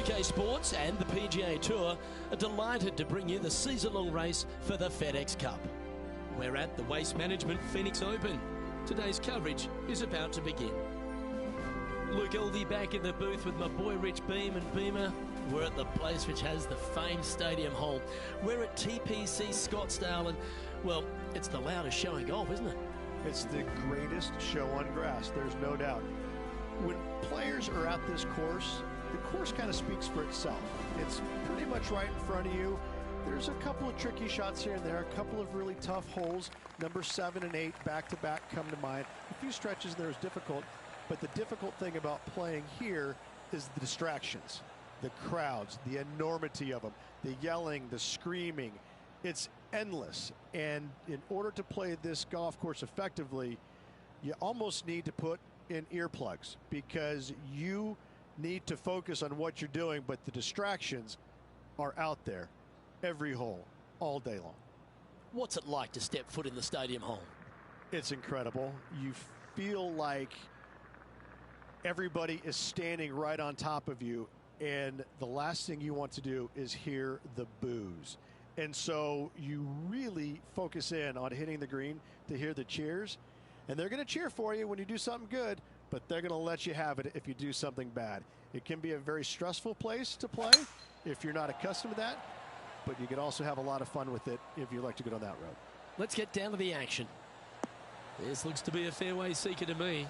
UK Sports and the PGA Tour are delighted to bring you the season-long race for the FedEx Cup. We're at the Waste Management Phoenix Open. Today's coverage is about to begin. Luke Elvey back in the booth with my boy Rich Beam and Beamer. We're at the place which has the famed stadium hole. We're at TPC Scottsdale, and, well, it's the loudest show in golf, isn't it? It's the greatest show on grass, there's no doubt. When players are at this course, the course kind of speaks for itself. It's pretty much right in front of you. There's a couple of tricky shots here and there, a couple of really tough holes. Number 7 and 8 back-to-back come to mind. A few stretches there is difficult, but the difficult thing about playing here is the distractions, the crowds, the enormity of them, the yelling, the screaming. It's endless, and in order to play this golf course effectively, you almost need to put in earplugs because you need to focus on what you're doing, but the distractions are out there every hole, all day long. What's it like to step foot in the stadium hole? It's incredible. You feel like everybody is standing right on top of you, and the last thing you want to do is hear the boos. And so you really focus in on hitting the green to hear the cheers, and they're going to cheer for you when you do something good, but they're going to let you have it if you do something bad. It can be a very stressful place to play if you're not accustomed to that, but you can also have a lot of fun with it if you like to go down that road. Let's get down to the action. This looks to be a fairway seeker to me.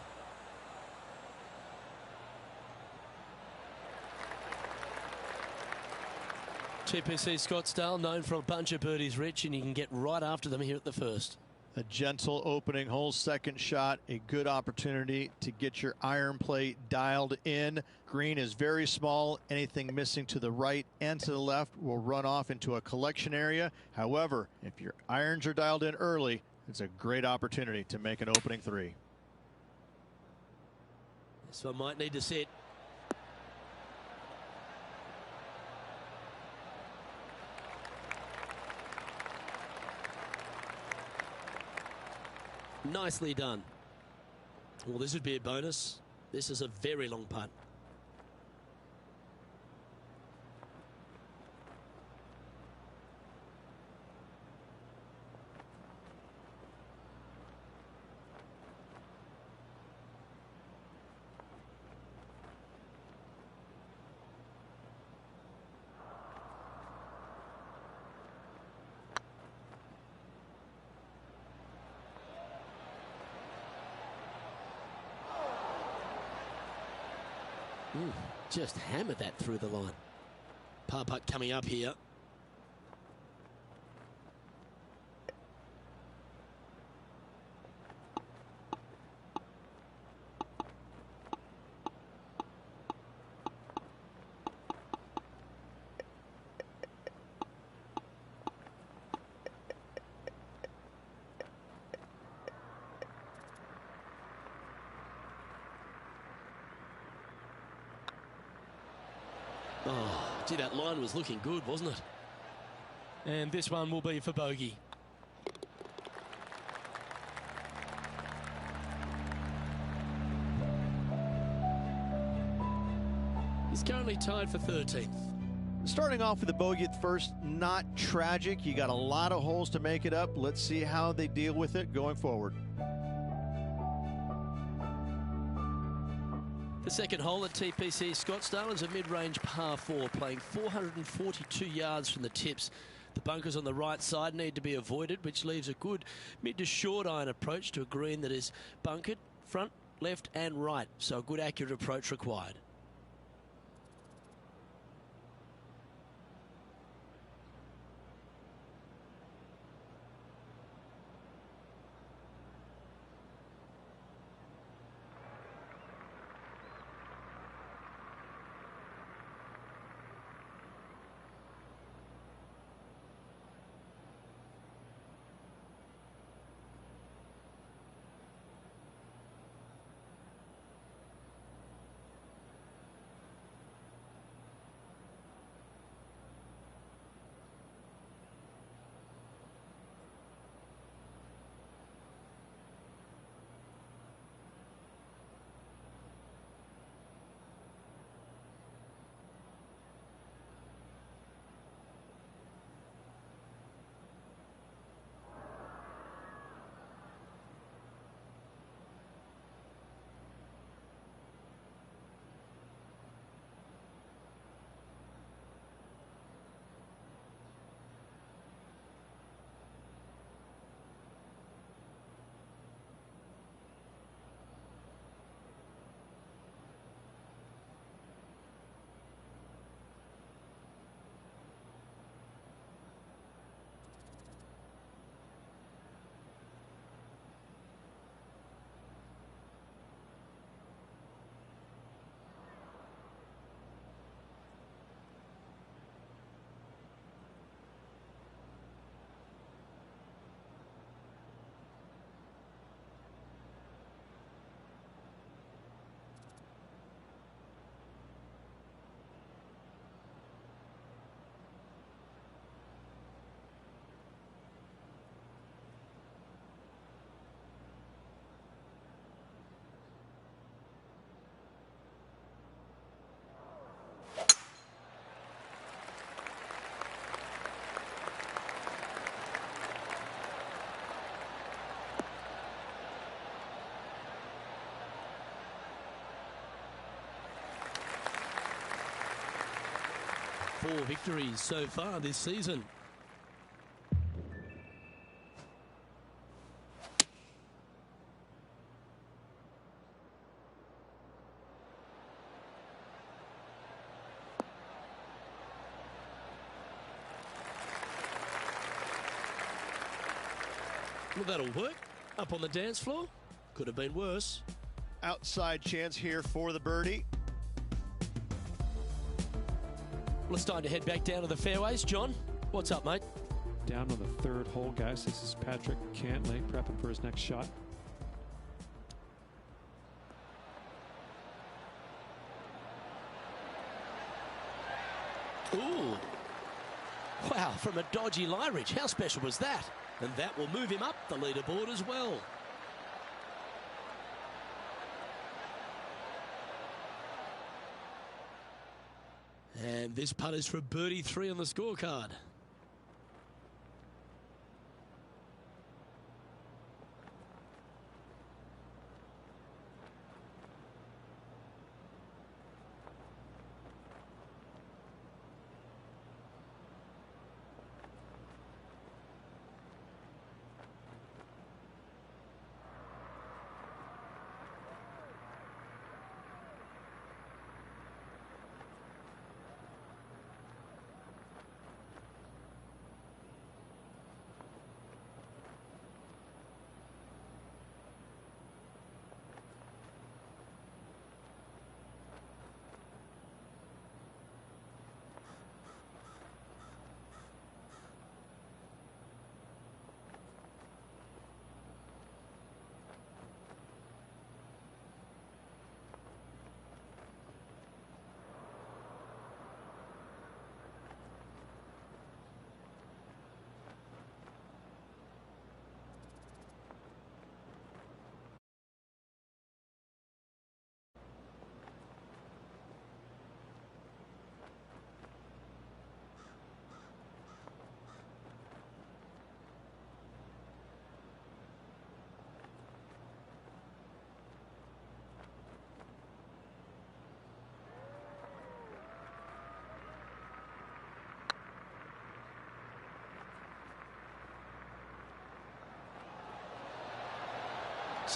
TPC Scottsdale, known for a bunch of birdies, Rich, and you can get right after them here at the first. A gentle opening hole, second shot, a good opportunity to get your iron play dialed in. Green is very small. Anything missing to the right and to the left will run off into a collection area. However, if your irons are dialed in early, it's a great opportunity to make an opening 3. This one might need to sit. Nicely done. Well, this would be a bonus. This is a very long putt. Just hammered that through the line. Par putt coming up here. Oh, gee, that line was looking good, wasn't it? And this one will be for bogey. He's currently tied for 13th. Starting off with a bogey at first, not tragic. You got a lot of holes to make it up. Let's see how they deal with it going forward. The second hole at TPC Scottsdale is a mid-range par 4, playing 442 yards from the tips. The bunkers on the right side need to be avoided, which leaves a good mid to short iron approach to a green that is bunkered front, left and right. So a good accurate approach required. 4 victories so far this season. Well, that'll work. Up on the dance floor. Could have been worse. Outside chance here for the birdie. Well, it's time to head back down to the fairways. John, what's up, mate? Down on the 3rd hole, guys. This is Patrick Cantlay prepping for his next shot. Ooh. Wow, from a dodgy lie ridge. How special was that? And that will move him up the leaderboard as well. And this putt is for birdie 3 on the scorecard.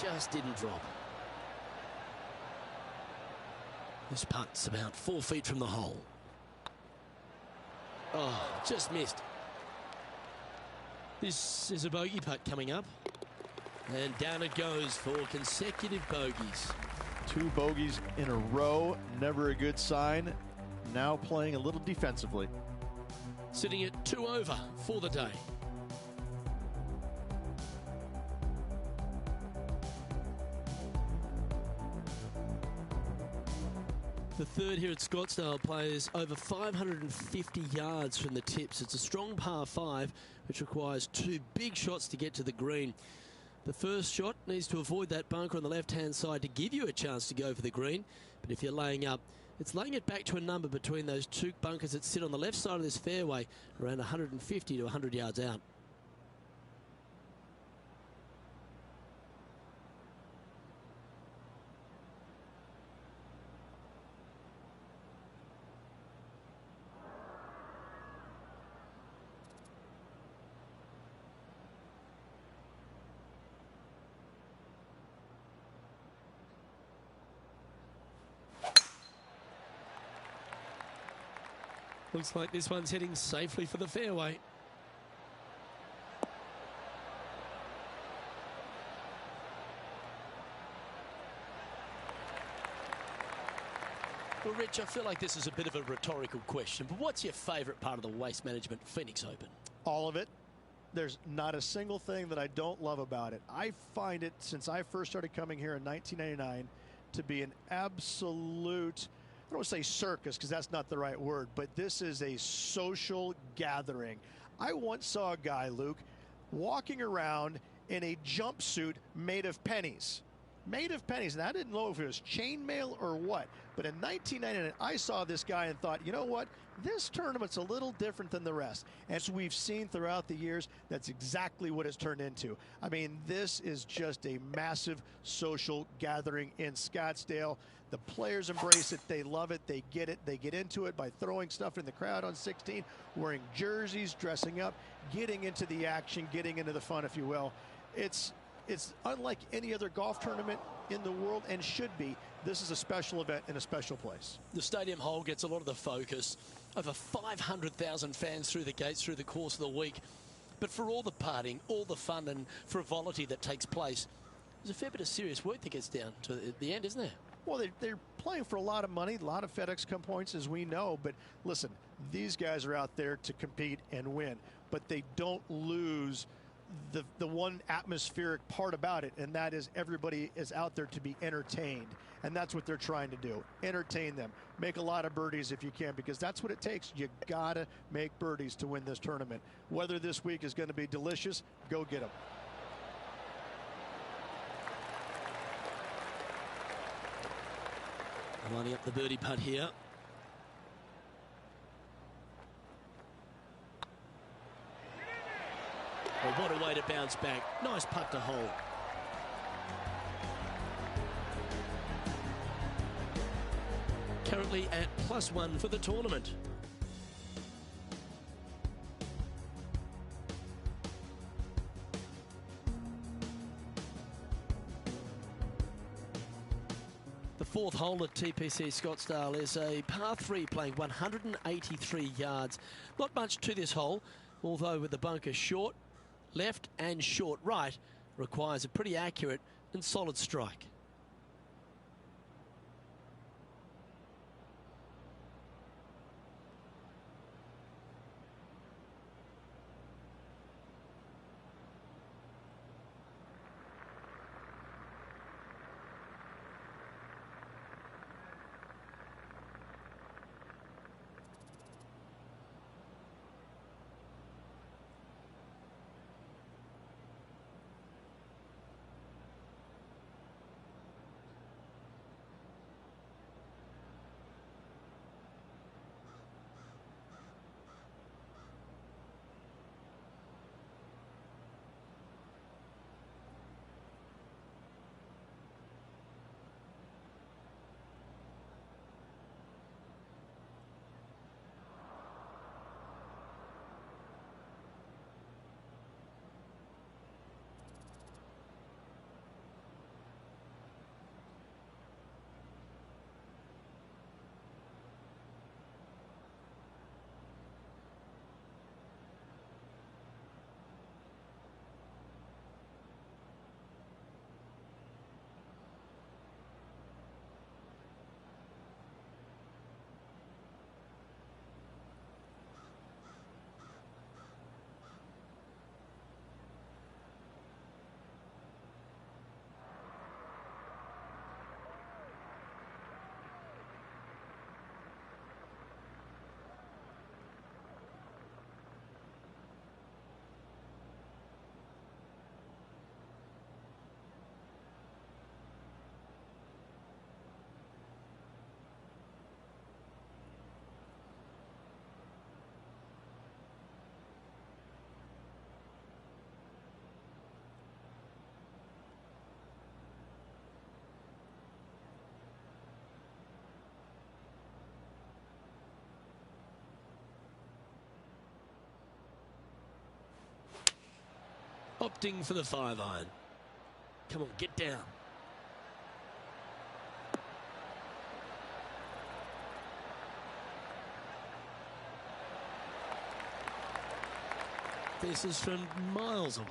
Just didn't drop. This putt's about 4 feet from the hole. Oh, just missed. This is a bogey putt coming up. And down it goes for consecutive bogeys. 2 bogeys in a row, never a good sign. Now playing a little defensively. Sitting at 2 over for the day. The 3rd here at Scottsdale plays over 550 yards from the tips. It's a strong par 5, which requires 2 big shots to get to the green. The first shot needs to avoid that bunker on the left-hand side to give you a chance to go for the green. But if you're laying up, it's laying it back to a number between those 2 bunkers that sit on the left side of this fairway, around 150 to 100 yards out. Looks like this one's heading safely for the fairway. Well, Rich, I feel like this is a bit of a rhetorical question, but what's your favourite part of the Waste Management Phoenix Open? All of it. There's not a single thing that I don't love about it. I find it, since I first started coming here in 1999, to be an absolute, I don't want to say circus because that's not the right word, but this is a social gathering. I once saw a guy, Luke, walking around in a jumpsuit made of pennies. made of pennies. And I didn't know if it was chainmail or what, but in 1999, I saw this guy and thought, you know what? This tournament's a little different than the rest. As we've seen throughout the years, that's exactly what it's turned into. I mean, this is just a massive social gathering in Scottsdale. The players embrace it. They love it. They get it. They get into it by throwing stuff in the crowd on 16, wearing jerseys, dressing up, getting into the action, getting into the fun, if you will. It's unlike any other golf tournament in the world, and should be. This is a special event in a special place. The stadium hole gets a lot of the focus. Over 500,000 fans through the gates through the course of the week. But for all the partying, all the fun and frivolity that takes place, there's a fair bit of serious work that gets down to the end, isn't there? Well, they're playing for a lot of money, a lot of FedEx Cup points, as we know. But listen, these guys are out there to compete and win. But they don't lose the one atmospheric part about it, and that is everybody is out there to be entertained. And that's what they're trying to do. Entertain them. Make a lot of birdies if you can, because that's what it takes. You got to make birdies to win this tournament. Whether this week is going to be delicious, go get them. Lining up the birdie putt here. Well, what a way to bounce back. Nice putt to hold. Currently at +1 for the tournament. The fourth hole at TPC Scottsdale is a par 3 playing 183 yards. Not much to this hole, although with the bunker short left and short right, requires a pretty accurate and solid strike. Opting for the 5-iron. Come on, get down. This is from miles away.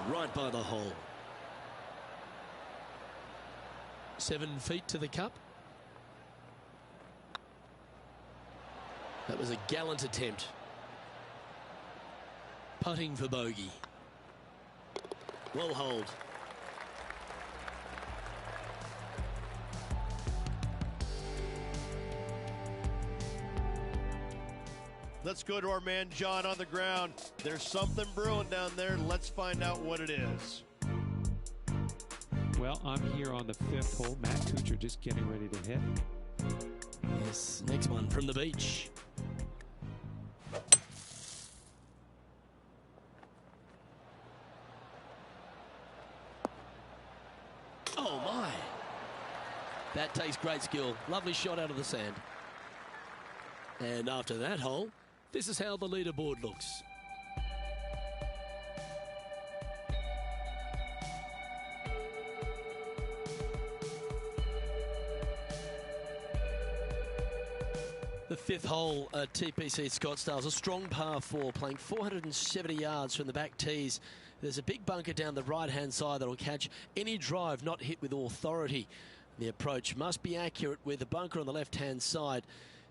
right by the hole. 7 feet to the cup. That was a gallant attempt. Putting for bogey. Well holed. Let's go to our man John on the ground. There's something brewing down there. Let's find out what it is. Well, I'm here on the 5th hole. Matt Kuchar just getting ready to hit. Yes, next one from the beach. Oh my. That takes great skill. Lovely shot out of the sand. And after that hole, this is how the leaderboard looks. The 5th hole at TPC Scottsdale is a strong par 4, playing 470 yards from the back tees. There's a big bunker down the right-hand side that will catch any drive not hit with authority. The approach must be accurate with the bunker on the left-hand side.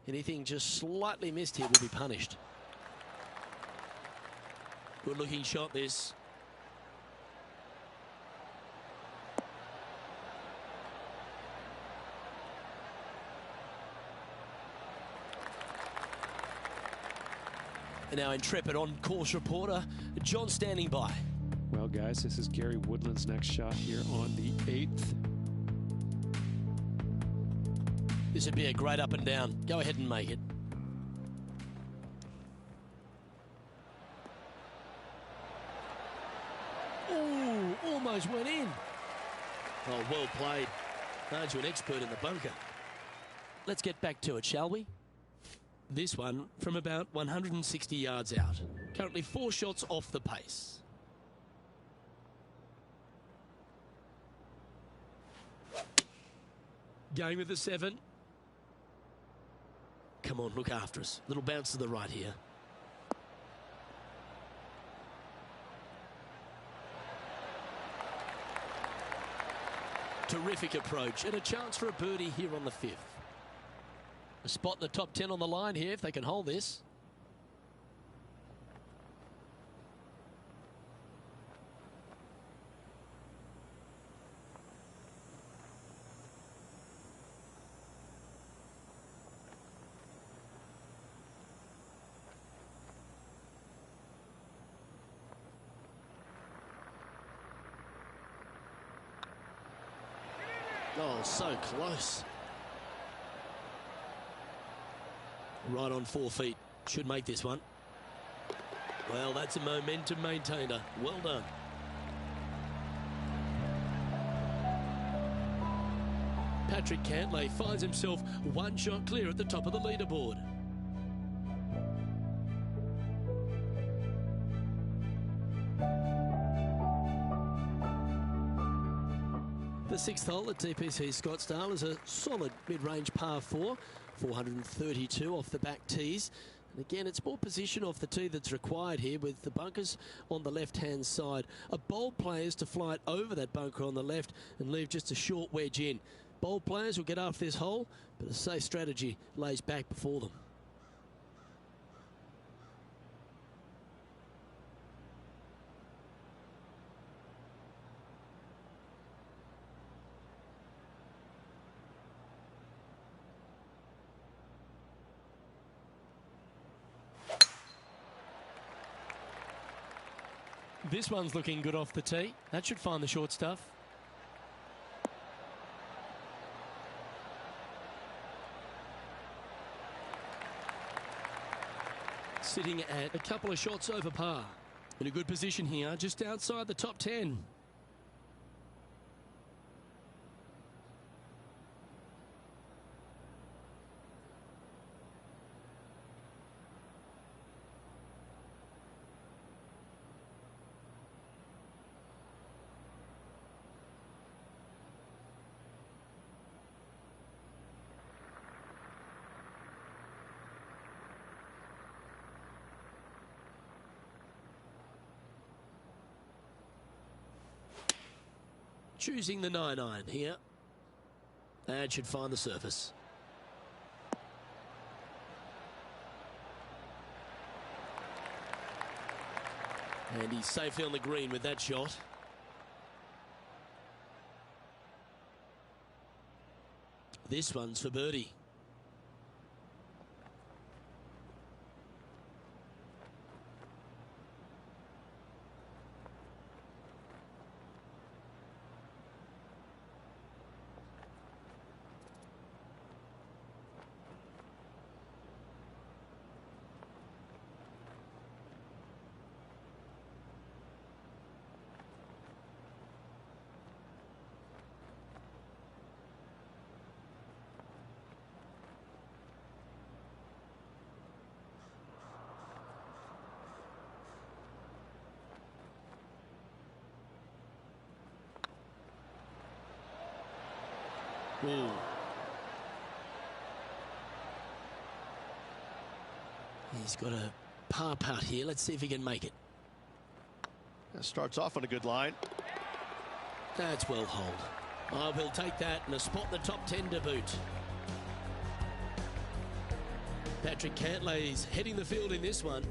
Anything just slightly missed here will be punished. Good looking shot this. And now intrepid on-course reporter John standing by. Well, guys, this is Gary Woodland's next shot here on the 8th. This would be a great up and down. Go ahead and make it. Ooh, almost went in. Oh, well played. Aren't you an expert in the bunker? Let's get back to it, shall we? This one from about 160 yards out. Currently 4 shots off the pace. Going with the 7. Come on, look after us. Little bounce to the right here. Terrific approach and a chance for a birdie here on the 5th. A spot in the top 10 on the line here if they can hold this. Oh, so close. Right on 4 feet. Should make this one. Well, that's a momentum maintainer. Well done. Patrick Cantlay finds himself 1 shot clear at the top of the leaderboard. The 6th hole at TPC Scottsdale is a solid mid-range par 4, 432 off the back tees. And again, it's more position off the tee that's required here with the bunkers on the left-hand side. A bold player is to fly it over that bunker on the left and leave just a short wedge in. Bold players will get after this hole, but a safe strategy lays back before them. This one's looking good off the tee. That should find the short stuff. Sitting at a couple of shots over par. In a good position here, just outside the top 10. choosing the 9-iron here. That should find the surface. And he's safely on the green with that shot. This one's for birdie. Ooh. He's got a par putt here. Let's see if he can make it. That starts off on a good line. That's well holed. I will take that and a spot in the top 10 to boot. Patrick Cantlay's heading the field in this one.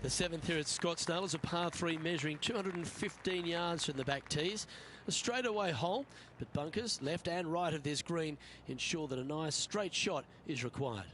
The 7th here at Scottsdale is a par 3 measuring 215 yards from the back tees. A straightaway hole, but bunkers left and right of this green ensure that a nice straight shot is required.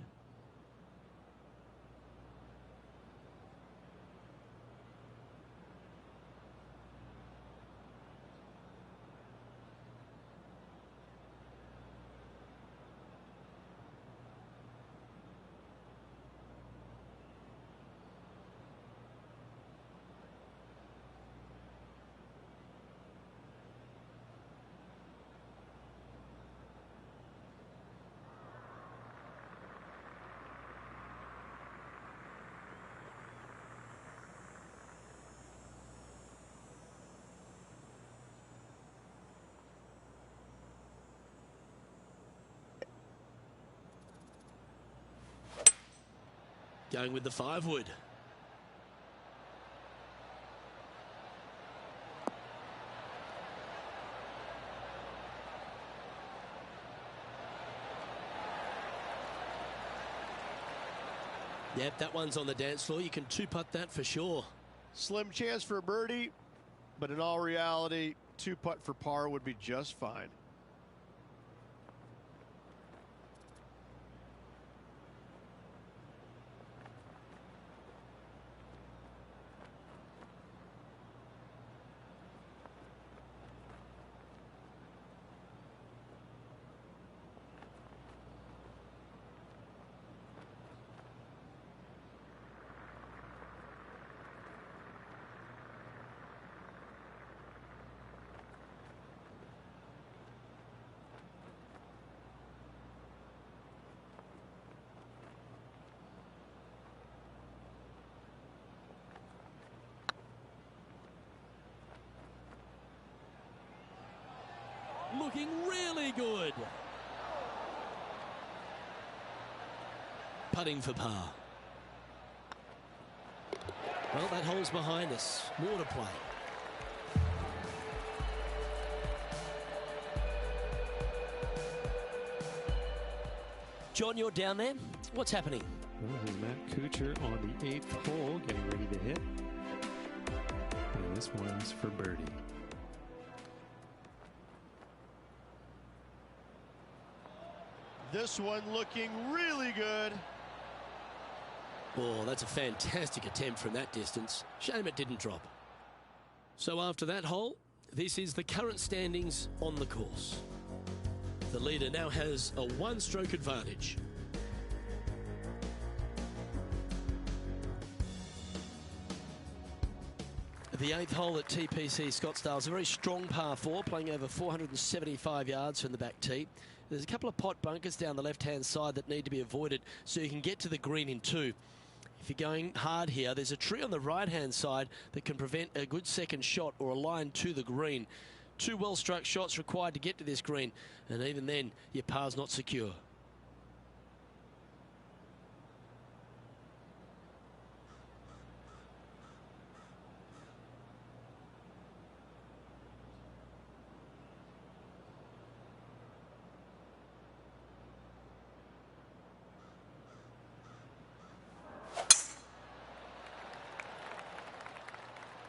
Going with the 5-wood. Yep, that one's on the dance floor. You can 2-putt that for sure. Slim chance for a birdie, but in all reality, 2-putt for par would be just fine. Looking really good. Putting for par. Well, that hole's behind us. More to play. John, you're down there. What's happening? Well, here's Matt Kuchar on the 8th hole, getting ready to hit. And this one's for birdie. This one looking really good. Oh, that's a fantastic attempt from that distance. Shame it didn't drop. So after that hole, this is the current standings on the course. The leader now has a 1-stroke advantage. The 8th hole at TPC Scottsdale is a very strong par 4, playing over 475 yards from the back tee. There's a couple of pot bunkers down the left-hand side that need to be avoided so you can get to the green in 2. If you're going hard here, there's a tree on the right-hand side that can prevent a good second shot or a line to the green. 2 well-struck shots required to get to this green, and even then, your par's not secure.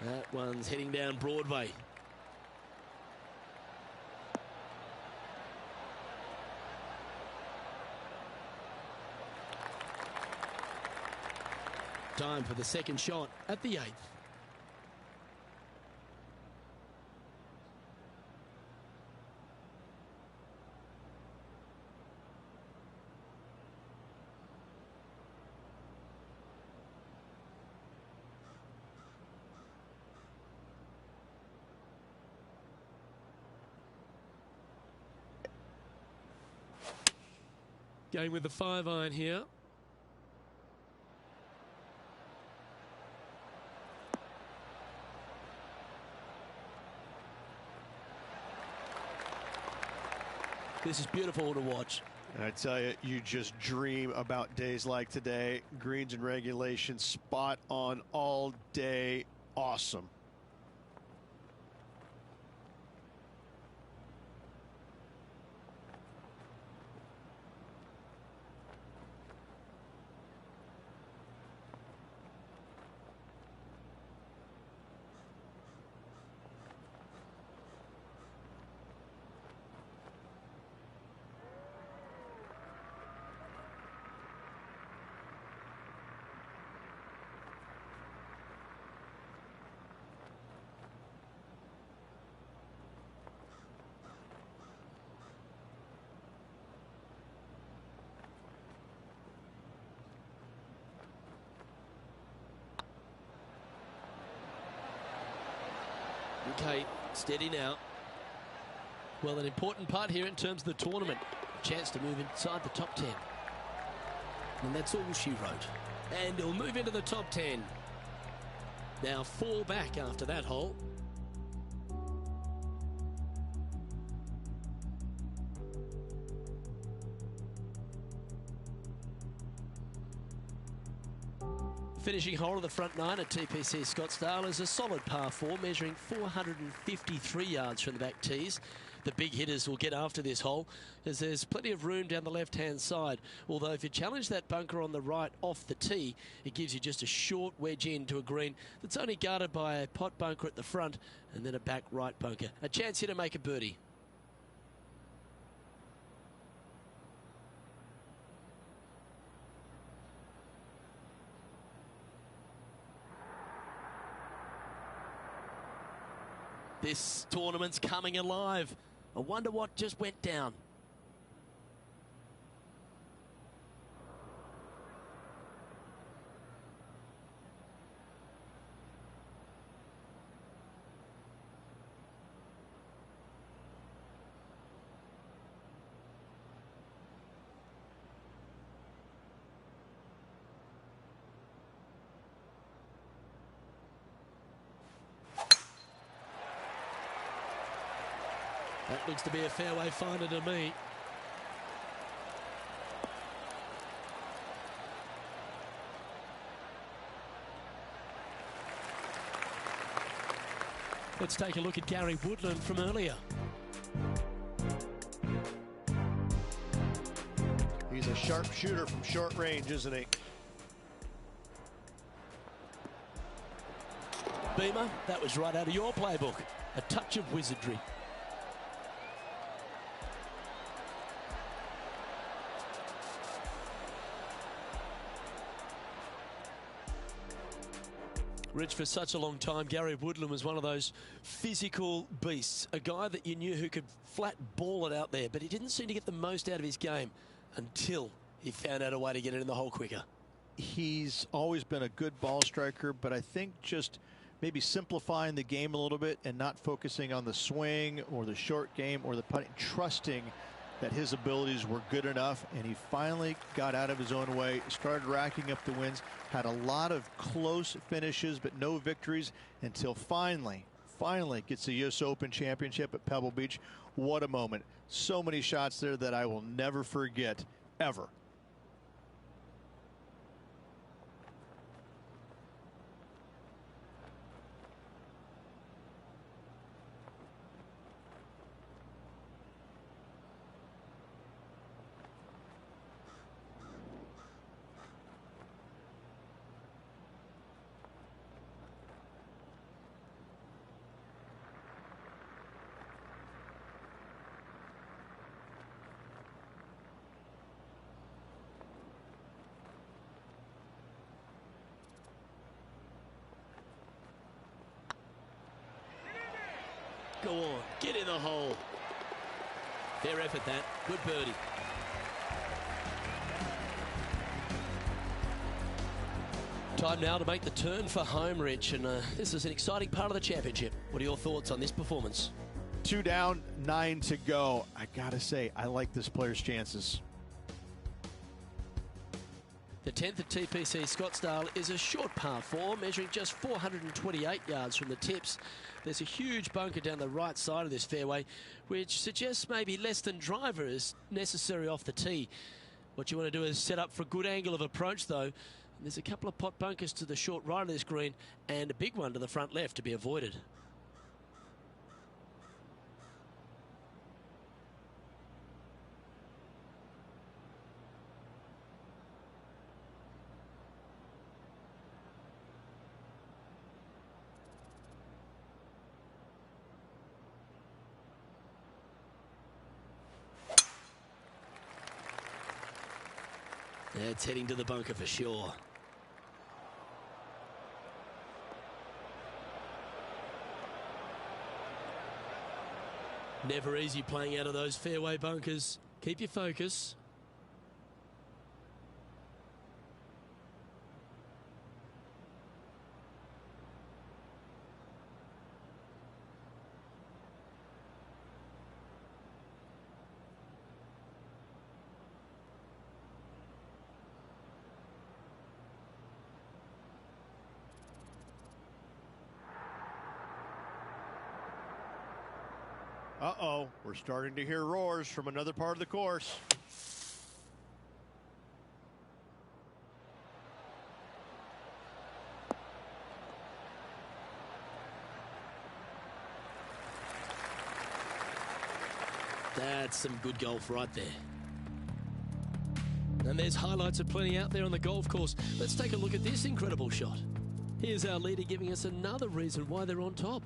That one's heading down Broadway. Time for the second shot at the 8th. Going with the 5-iron here. This is beautiful to watch. I tell you, you just dream about days like today. Greens and regulation, spot on all day. Awesome. Okay, steady now. Well, an important part here in terms of the tournament. Chance to move inside the top 10. And that's all she wrote. And he'll move into the top 10. Now 4 back after that hole. Finishing hole of the front 9 at TPC Scottsdale is a solid par 4, measuring 453 yards from the back tees. The big hitters will get after this hole, as there's plenty of room down the left-hand side. Although if you challenge that bunker on the right off the tee, it gives you just a short wedge into a green that's only guarded by a pot bunker at the front and then a back right bunker. A chance here to make a birdie. This tournament's coming alive. I wonder what just went down. That looks to be a fairway finder to me. Let's take a look at Gary Woodland from earlier. He's a sharp shooter from short range, isn't he? Beamer, that was right out of your playbook. A touch of wizardry. Rich, for such a long time, Gary Woodland was one of those physical beasts, a guy that you knew who could flat ball it out there, but he didn't seem to get the most out of his game until he found out a way to get it in the hole quicker. He's always been a good ball striker, but I think just maybe simplifying the game a little bit and not focusing on the swing or the short game or the putting, trusting that his abilities were good enough, and he finally got out of his own way, started racking up the wins, had a lot of close finishes but no victories until finally gets the US Open Championship at Pebble Beach. What a moment. So many shots there that I will never forget, ever. Go on, get in the hole. Fair effort that. Good birdie. Time now to make the turn for home, Rich, and this is an exciting part of the championship. What are your thoughts on this performance? 2 down, 9 to go. I gotta say, I like this player's chances. The 10th at TPC Scottsdale is a short par 4, measuring just 428 yards from the tips. There's a huge bunker down the right side of this fairway, which suggests maybe less than driver is necessary off the tee. What you want to do is set up for a good angle of approach, though. There's a couple of pot bunkers to the short right of this green and a big one to the front left to be avoided. It's heading to the bunker for sure. Never easy playing out of those fairway bunkers. Keep your focus. Uh-oh, we're starting to hear roars from another part of the course. That's some good golf right there. And there's highlights aplenty out there on the golf course. Let's take a look at this incredible shot. Here's our leader giving us another reason why they're on top.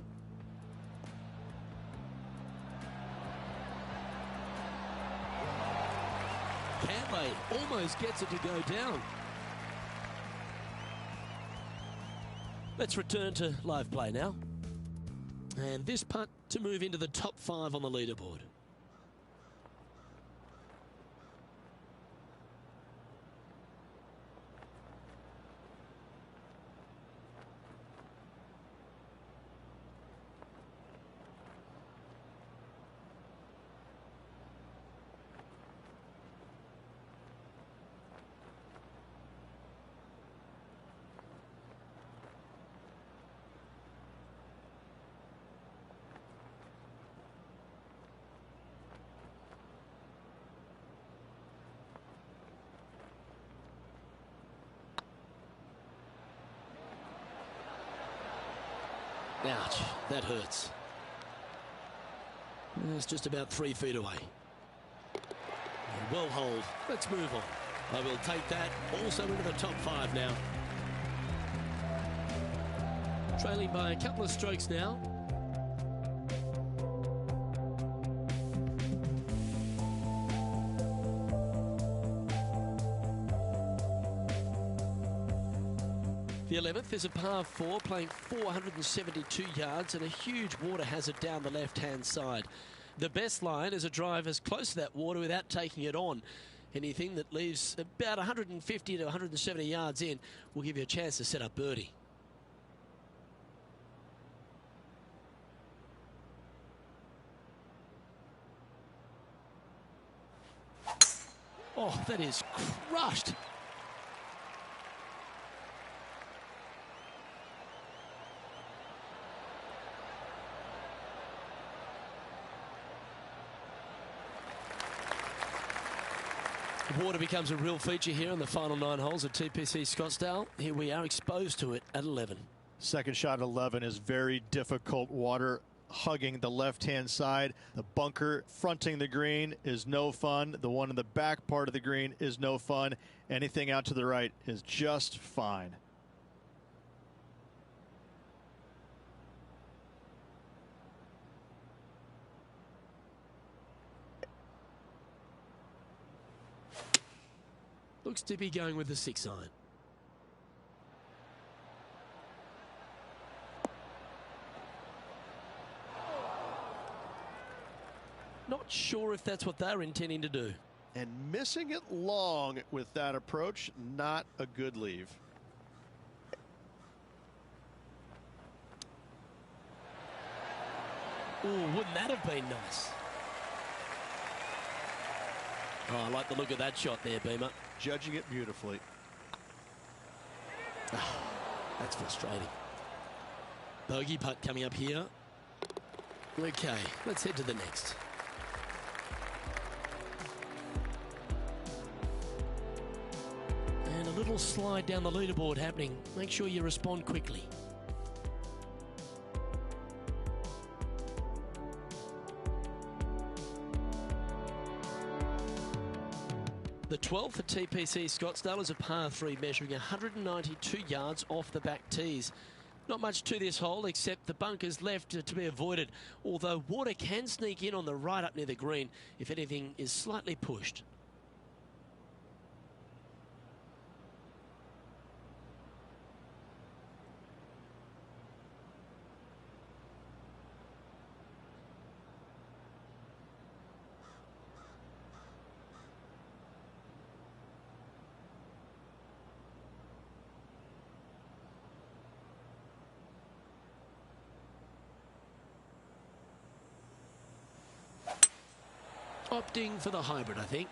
Cantlay almost gets it to go down. Let's return to live play now. And this putt to move into the top 5 on the leaderboard. Ouch, that hurts. It's just about 3 feet away. Well hold. Let's move on. I will take that also into the top 5 now. Trailing by a couple of strokes now. The 11th is a par 4, playing 472 yards and a huge water hazard down the left-hand side. The best line is a drive as close to that water without taking it on. Anything that leaves about 150 to 170 yards in will give you a chance to set up birdie. Oh, that is crushed. Water becomes a real feature here in the final 9 holes at TPC Scottsdale. Here we are exposed to it at 11. Second shot at 11 is very difficult. Water hugging the left-hand side. The bunker fronting the green is no fun. The one in the back part of the green is no fun. Anything out to the right is just fine. Looks to be going with the 6 iron. sure if that's what they're intending to do. And missing it long with that approach, not a good leave. Oh, wouldn't that have been nice? Oh, I like the look of that shot there, Beamer. Judging it beautifully. Oh, that's frustrating. Bogey putt coming up here. Okay, let's head to the next. And a little slide down the leaderboard happening. Make sure you respond quickly. The 12 for TPC Scottsdale is a par 3 measuring 192 yards off the back tees. Not much to this hole except the bunkers left to be avoided, although water can sneak in on the right up near the green if anything is slightly pushed. Opting for the hybrid, I think.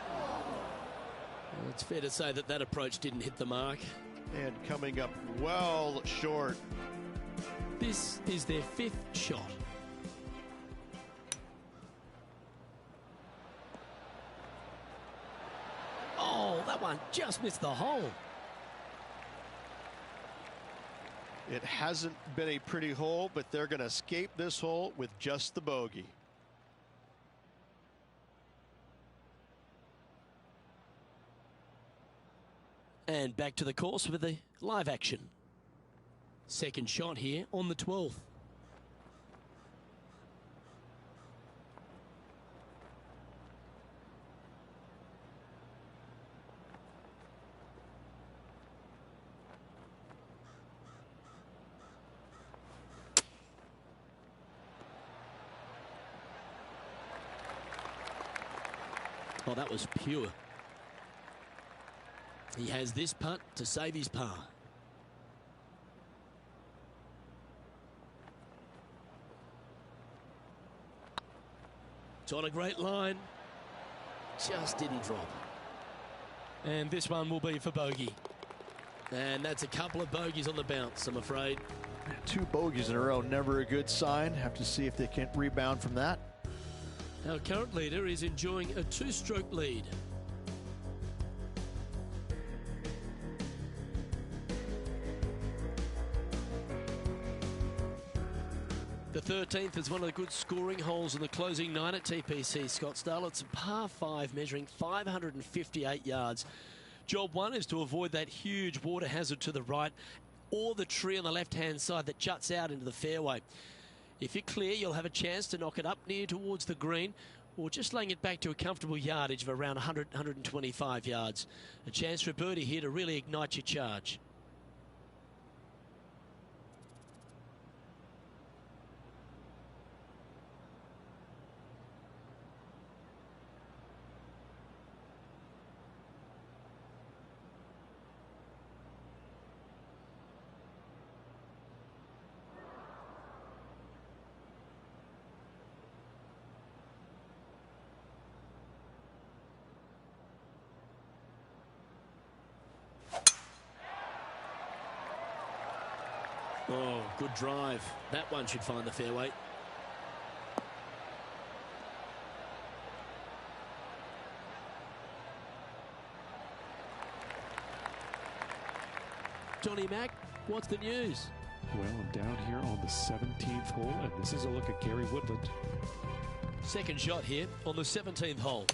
Well, it's fair to say that that approach didn't hit the mark. And coming up well short. This is their 5th shot. Oh, that one just missed the hole. It hasn't been a pretty hole, but they're going to escape this hole with just the bogey. And back to the course with the live action. Second shot here on the 12th. Oh, that was pure. He has this putt to save his par. It's on a great line. Just didn't drop. And this one will be for bogey. And that's a couple of bogeys on the bounce, I'm afraid. 2 bogeys in a row, never a good sign. Have to see if they can rebound from that. Our current leader is enjoying a 2-stroke lead. The 13th is one of the good scoring holes in the closing 9 at TPC Scottsdale. It's a par 5 measuring 558 yards. Job 1 is to avoid that huge water hazard to the right or the tree on the left-hand side that juts out into the fairway. If you're clear, you'll have a chance to knock it up near towards the green or just laying it back to a comfortable yardage of around 100, 125 yards. A chance for a birdie here to really ignite your charge. Oh, good drive. That one should find the fairway. Johnny Mack, what's the news? Well, I'm down here on the 17th hole, and this is a look at Gary Woodland. Second shot here on the 17th hole.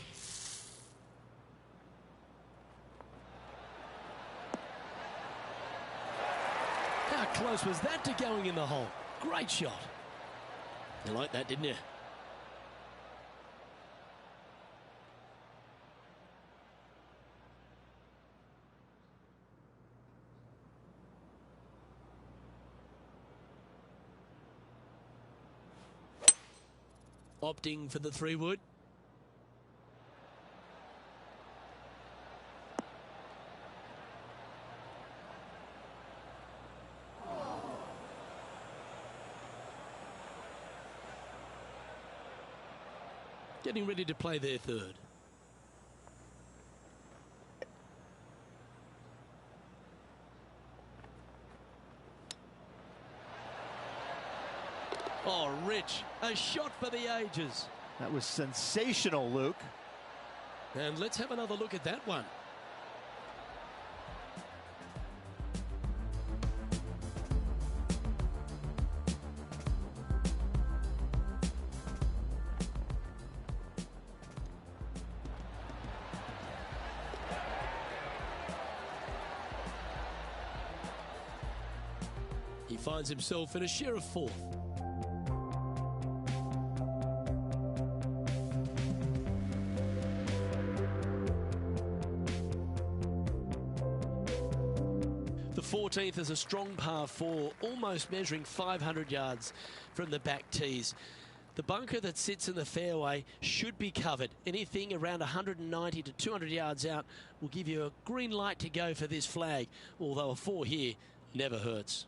How close was that to going in the hole? Great shot. You liked that, didn't you? Opting for the 3-wood. Getting ready to play their third. Oh, Rich, a shot for the ages. That was sensational, Luke. And let's have another look at that one. He finds himself in a share of fourth. The 14th is a strong par 4, almost measuring 500 yards from the back tees. The bunker that sits in the fairway should be covered. Anything around 190 to 200 yards out will give you a green light to go for this flag, although a 4 here never hurts.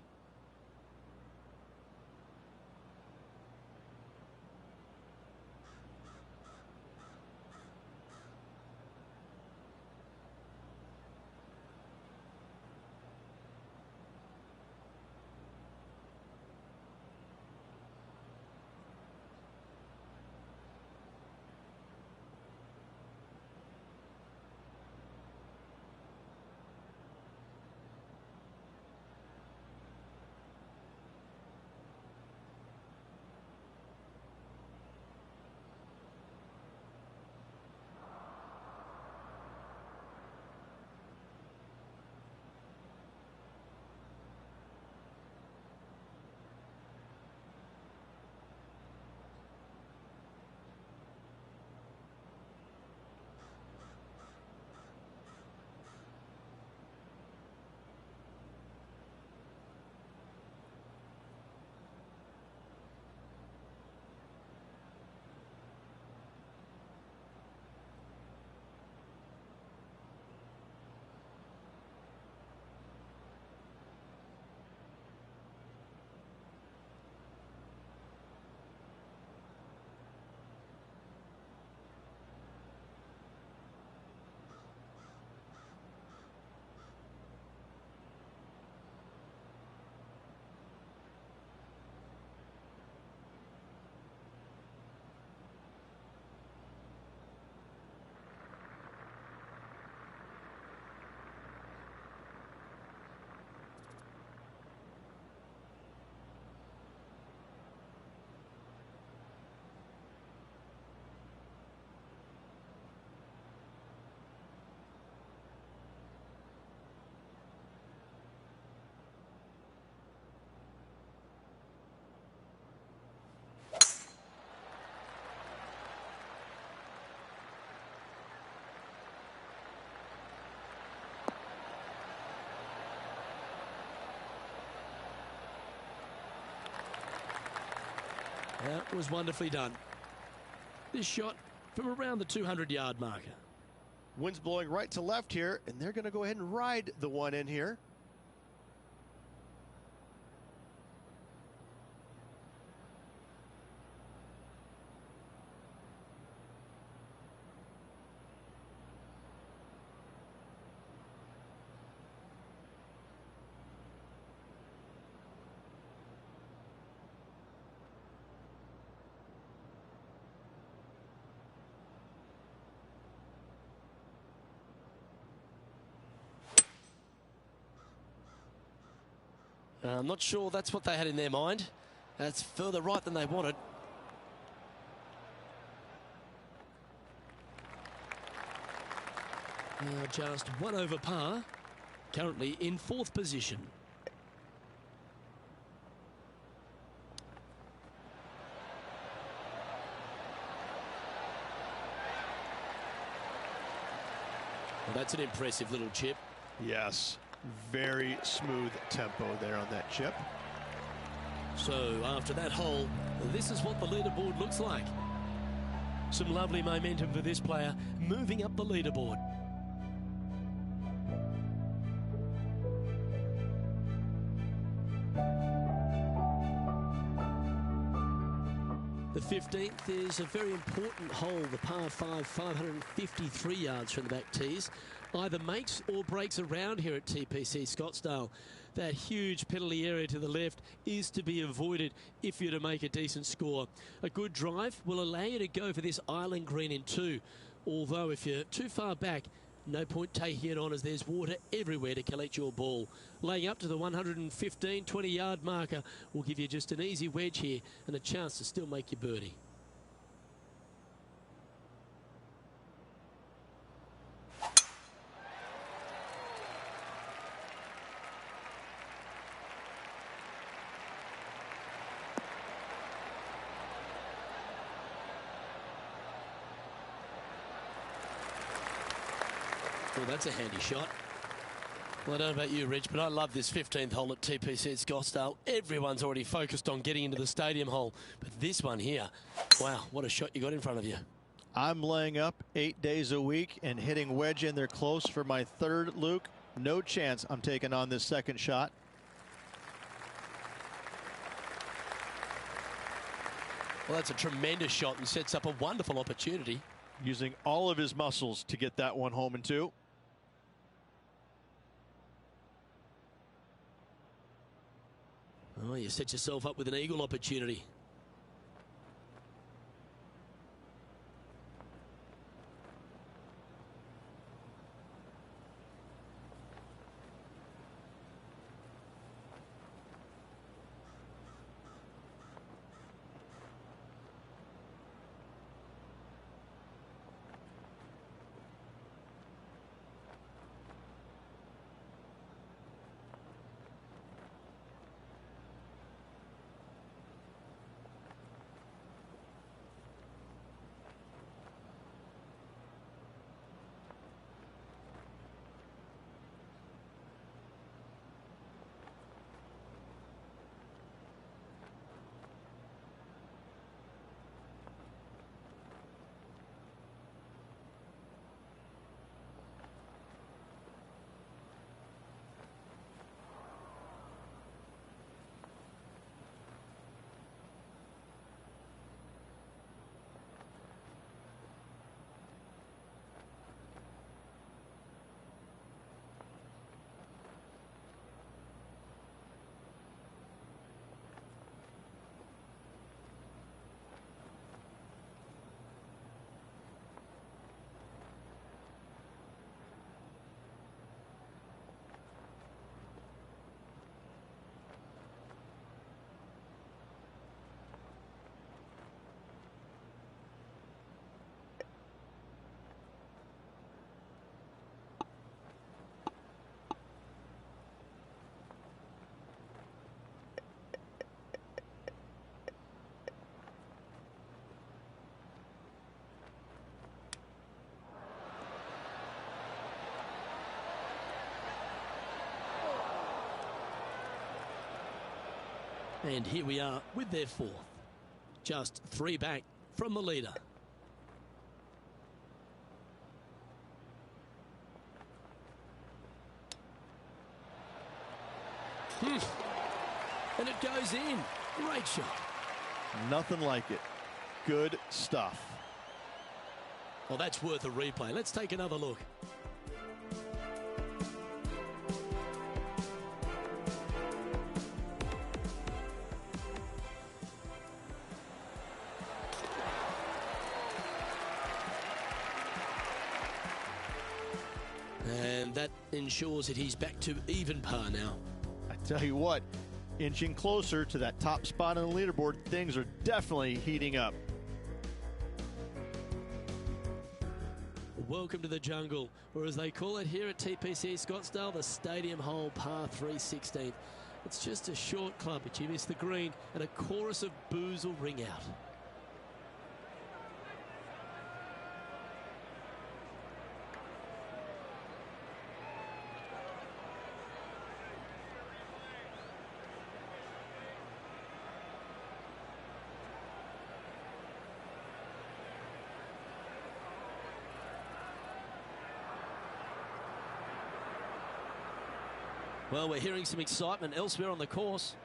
That was wonderfully done. This shot from around the 200-yard marker. Wind's blowing right to left here, and they're going to go ahead and ride the one in here. I'm not sure that's what they had in their mind. That's further right than they wanted. Now just one over par. Currently in fourth position. Well, that's an impressive little chip. Yes. Very smooth tempo there on that chip. So after that hole, this is what the leaderboard looks like. Some lovely momentum for this player, moving up the leaderboard. The 15th is a very important hole, the par 5, 553 yards from the back tees. Either makes or breaks around here at TPC Scottsdale. That huge penalty area to the left is to be avoided if you're to make a decent score. A good drive will allow you to go for this island green in 2. Although if you're too far back, no point taking it on as there's water everywhere to collect your ball. Laying up to the 115, 20-yard marker will give you just an easy wedge here and a chance to still make your birdie. Well, that's a handy shot. Well, I don't know about you, Rich, but I love this 15th hole at TPC at Scottsdale. Everyone's already focused on getting into the stadium hole, but this one here, wow, what a shot you got in front of you. I'm laying up 8 days a week and hitting wedge in there close for my third, Luke. No chance I'm taking on this second shot. Well, that's a tremendous shot and sets up a wonderful opportunity. Using all of his muscles to get that one home in 2. Oh, you set yourself up with an eagle opportunity. And here we are with their 4th. Just 3 back from the leader. And it goes in. Great shot. Nothing like it. Good stuff. Well, that's worth a replay. Let's take another look. And that ensures that he's back to even par now. I tell you what, inching closer to that top spot on the leaderboard, things are definitely heating up. Welcome to the jungle, or as they call it here at TPC Scottsdale, the stadium hole par 316. It's just a short club, but you miss the green, and a chorus of boos will ring out. Well, we're hearing some excitement elsewhere on the course.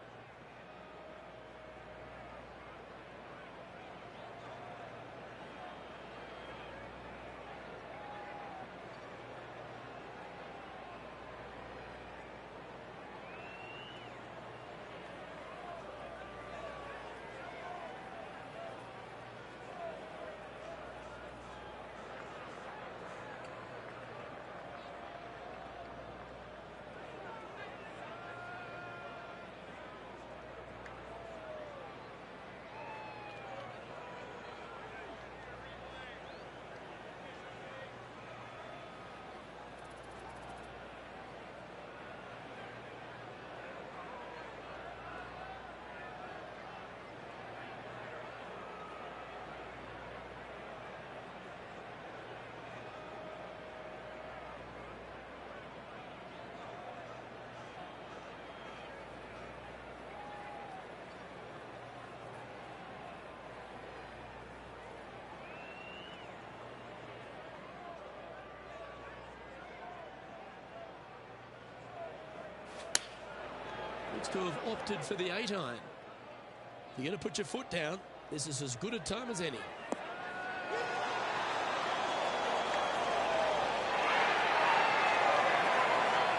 Looks to have opted for the 8-iron. You're going to put your foot down. This is as good a time as any.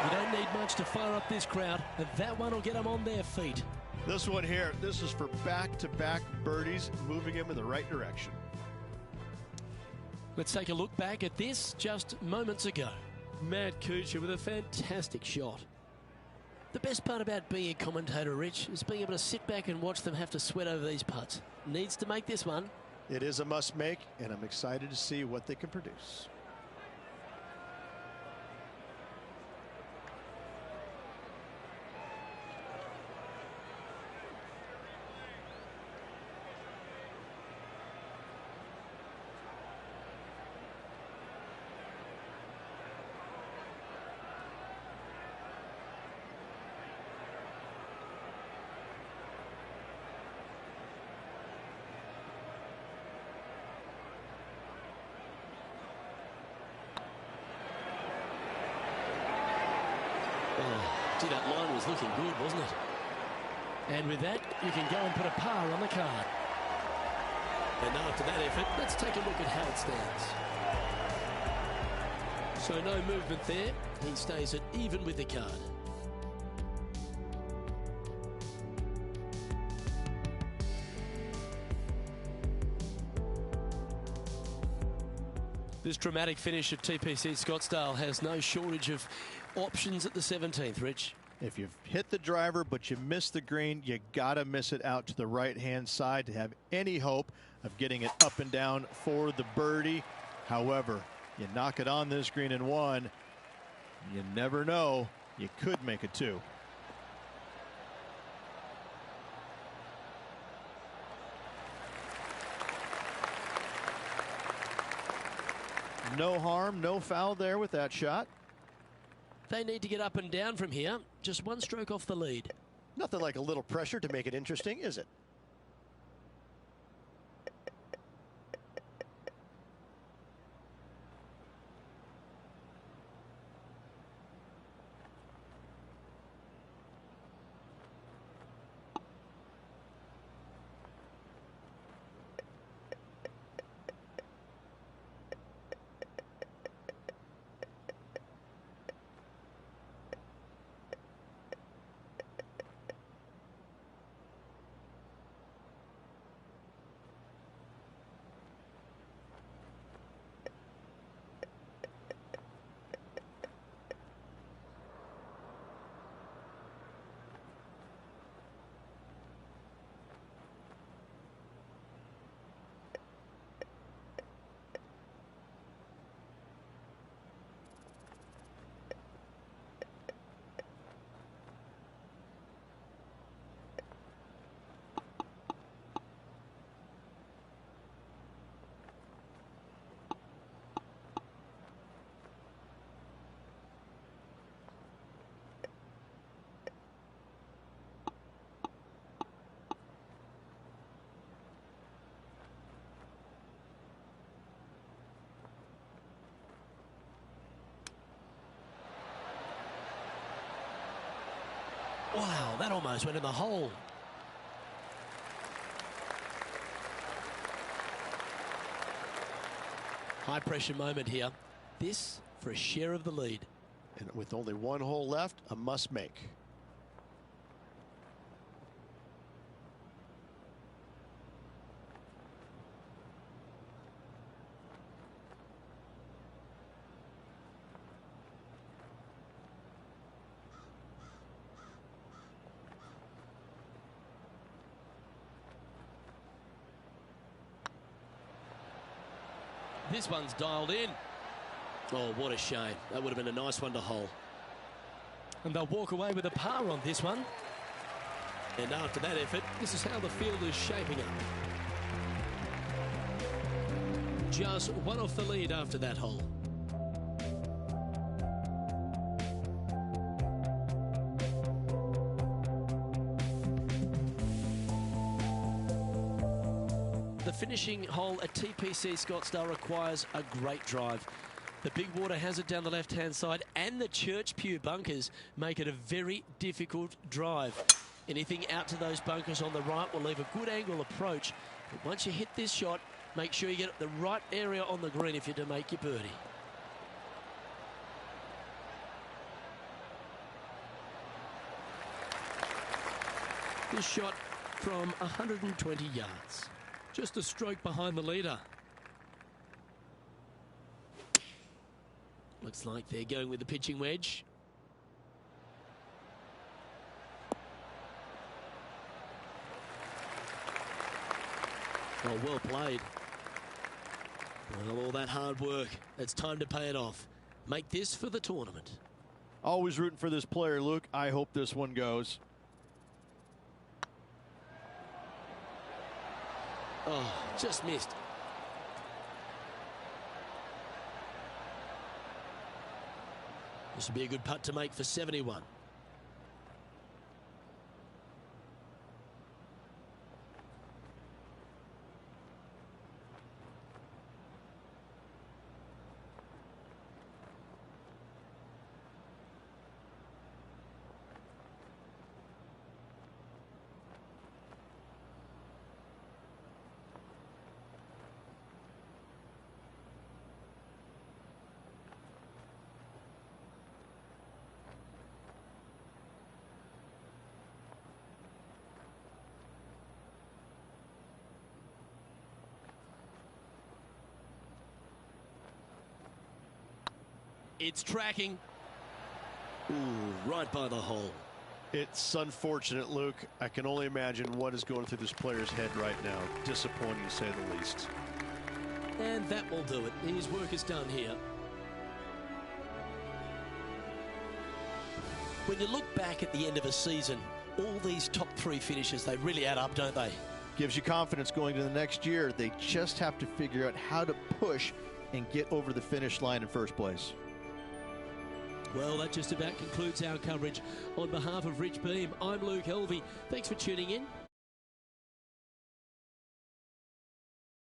You don't need much to fire up this crowd, and that one will get them on their feet. This one here, this is for back-to-back birdies, moving him in the right direction. Let's take a look back at this just moments ago. Matt Kuchar with a fantastic shot. The best part about being a commentator, Rich, is being able to sit back and watch them have to sweat over these putts. Needs to make this one. It is a must-make, and I'm excited to see what they can produce. Oh, gee, that line was looking good, wasn't it? And with that, you can go and put a par on the card. And after that effort, let's take a look at how it stands. So no movement there. He stays at even with the card. This dramatic finish at TPC Scottsdale has no shortage of options at the 17th, Rich. If you've hit the driver but you miss the green, you gotta miss it out to the right-hand side to have any hope of getting it up and down for the birdie. However, you knock it on this green in one, you never know, you could make it two. No harm, no foul there with that shot. They need to get up and down from here. Just one stroke off the lead. Nothing like a little pressure to make it interesting, is it? that almost went in the hole. High pressure moment here. This for a share of the lead. And with only one hole left, a must make. This one's dialed in. Oh, what a shame. That would have been a nice one to hole. And they'll walk away with a par on this one. And after that effort, this is how the field is shaping up. Just one off the lead after that hole. The finishing hole at TPC Scottsdale requires a great drive. The big water hazard down the left-hand side and the Church Pew bunkers make it a very difficult drive. Anything out to those bunkers on the right will leave a good angle approach. But once you hit this shot, make sure you get the right area on the green if you're to make your birdie. This shot from 120 yards. Just a stroke behind the leader. Looks like they're going with the pitching wedge. Oh, well played. Well, all that hard work. It's time to pay it off. Make this for the tournament. Always rooting for this player, Luke. I hope this one goes. Oh, just missed. This would be a good putt to make for 71. It's tracking. Ooh, right by the hole. It's unfortunate, Luke. I can only imagine what is going through this player's head right now. Disappointing, to say the least. And that will do it. His work is done here. When you look back at the end of a season, all these top three finishes, they really add up, don't they? Gives you confidence going to the next year. They just have to figure out how to push and get over the finish line in first place. Well, that just about concludes our coverage. On behalf of Rich Beam, I'm Luke Helvey. Thanks for tuning in.